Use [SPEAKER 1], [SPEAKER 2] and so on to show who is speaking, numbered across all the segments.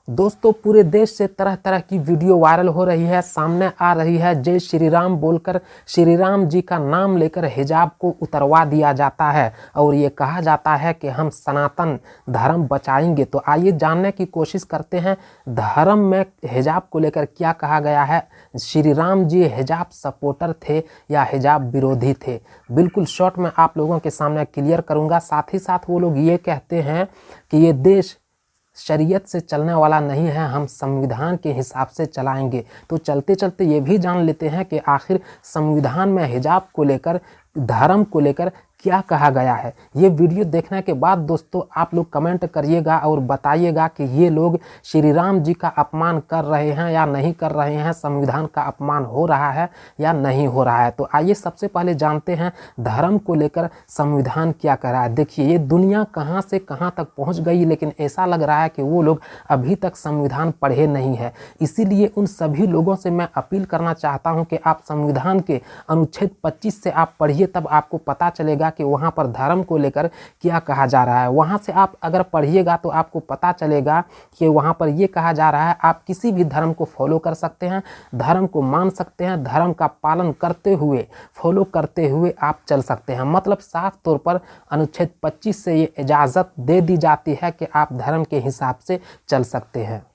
[SPEAKER 1] दोस्तों पूरे देश से तरह तरह की वीडियो वायरल हो रही है, सामने आ रही है। जय श्री राम बोलकर श्री राम जी का नाम लेकर हिजाब को उतरवा दिया जाता है और ये कहा जाता है कि हम सनातन धर्म बचाएंगे। तो आइए जानने की कोशिश करते हैं धर्म में हिजाब को लेकर क्या कहा गया है। श्री राम जी हिजाब सपोर्टर थे या हिजाब विरोधी थे, बिल्कुल शॉर्ट में आप लोगों के सामने क्लियर करूंगा। साथ ही साथ वो लोग ये कहते हैं कि ये देश शरीयत से चलने वाला नहीं है, हम संविधान के हिसाब से चलाएंगे। तो चलते चलते ये भी जान लेते हैं कि आखिर संविधान में हिजाब को लेकर, धर्म को लेकर क्या कहा गया है। ये वीडियो देखने के बाद दोस्तों आप लोग कमेंट करिएगा और बताइएगा कि ये लोग श्री राम जी का अपमान कर रहे हैं या नहीं कर रहे हैं, संविधान का अपमान हो रहा है या नहीं हो रहा है। तो आइए सबसे पहले जानते हैं धर्म को लेकर संविधान क्या कह रहा है। देखिए ये दुनिया कहाँ से कहाँ तक पहुँच गई, लेकिन ऐसा लग रहा है कि वो लोग अभी तक संविधान पढ़े नहीं है। इसीलिए उन सभी लोगों से मैं अपील करना चाहता हूँ कि आप संविधान के अनुच्छेद 25 से आप पढ़िए, तब आपको पता चलेगा कि वहां पर धर्म को लेकर क्या कहा जा रहा है। वहां से आप अगर पढ़िएगा तो आपको पता चलेगा कि वहां पर यह कहा जा रहा है आप किसी भी धर्म को फॉलो कर सकते हैं, धर्म को मान सकते हैं, धर्म का पालन करते हुए, फॉलो करते हुए आप चल सकते हैं। मतलब साफ तौर पर अनुच्छेद 25 से ये इजाज़त दे दी जाती है कि आप धर्म के हिसाब से चल सकते हैं।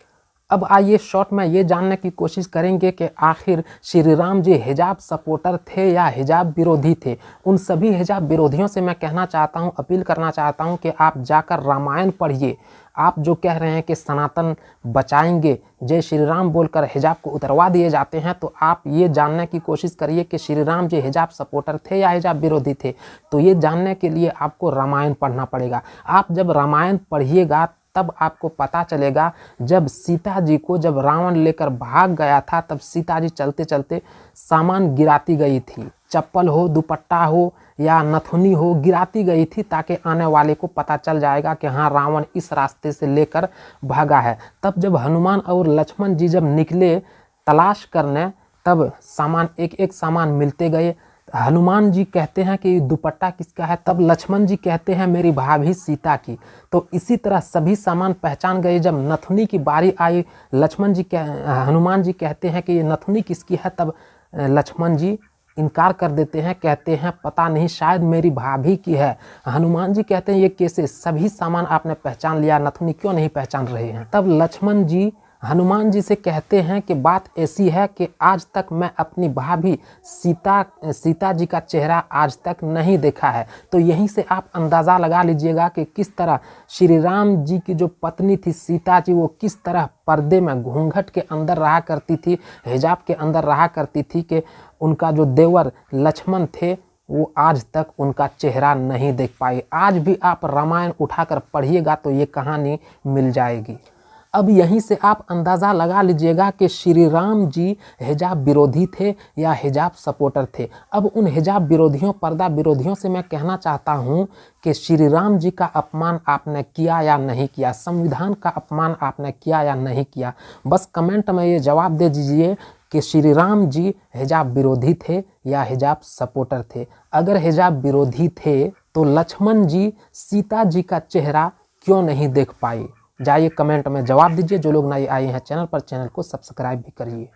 [SPEAKER 1] अब आइए शॉर्ट में ये जानने की कोशिश करेंगे कि आखिर श्री राम जी हिजाब सपोर्टर थे या हिजाब विरोधी थे। उन सभी हिजाब विरोधियों से मैं कहना चाहता हूँ, अपील करना चाहता हूँ कि आप जाकर रामायण पढ़िए। आप जो कह रहे हैं कि सनातन बचाएंगे, जय श्री राम बोलकर हिजाब को उतरवा दिए जाते हैं, तो आप ये जानने की कोशिश करिए कि श्री राम जी हिजाब सपोर्टर थे या हिजाब विरोधी थे। तो ये जानने के लिए आपको रामायण पढ़ना पड़ेगा। आप जब रामायण पढ़िएगा तब आपको पता चलेगा, जब सीता जी को जब रावण लेकर भाग गया था, तब सीता जी चलते चलते सामान गिराती गई थी। चप्पल हो, दुपट्टा हो या नथुनी हो, गिराती गई थी ताकि आने वाले को पता चल जाएगा कि हाँ रावण इस रास्ते से लेकर भागा है। तब जब हनुमान और लक्ष्मण जी जब निकले तलाश करने, तब सामान एक एक सामान मिलते गए। हनुमान जी कहते हैं कि दुपट्टा किसका है, तब लक्ष्मण जी कहते हैं मेरी भाभी सीता की। तो इसी तरह सभी सामान पहचान गए। जब नथुनी की बारी आई, हनुमान जी कहते हैं कि ये नथुनी किसकी है, तब लक्ष्मण जी इनकार कर देते हैं, कहते हैं पता नहीं, शायद मेरी भाभी की है। हनुमान जी कहते हैं ये कैसे, सभी सामान आपने पहचान लिया, नथुनी क्यों नहीं पहचान रहे हैं। तब लक्ष्मण जी हनुमान जी से कहते हैं कि बात ऐसी है कि आज तक मैं अपनी भाभी सीता जी का चेहरा आज तक नहीं देखा है। तो यहीं से आप अंदाज़ा लगा लीजिएगा कि किस तरह श्री राम जी की जो पत्नी थी सीता जी, वो किस तरह पर्दे में घूंघट के अंदर रहा करती थी, हिजाब के अंदर रहा करती थी, कि उनका जो देवर लक्ष्मण थे वो आज तक उनका चेहरा नहीं देख पाए। आज भी आप रामायण उठाकर पढ़िएगा तो ये कहानी मिल जाएगी। अब यहीं से आप अंदाज़ा लगा लीजिएगा कि श्री राम जी हिजाब विरोधी थे या हिजाब सपोर्टर थे। अब उन हिजाब विरोधियों, पर्दा विरोधियों से मैं कहना चाहता हूं कि श्री राम जी का अपमान आपने किया या नहीं किया, संविधान का अपमान आपने किया या नहीं किया। बस कमेंट में ये जवाब दे दीजिए कि श्री राम जी हिजाब विरोधी थे या हिजाब सपोर्टर थे। अगर हिजाब विरोधी थे तो लक्ष्मण जी सीता जी का चेहरा क्यों नहीं देख पाए? जाइए कमेंट में जवाब दीजिए। जो लोग नए आए हैं चैनल पर, चैनल को सब्सक्राइब भी करिए।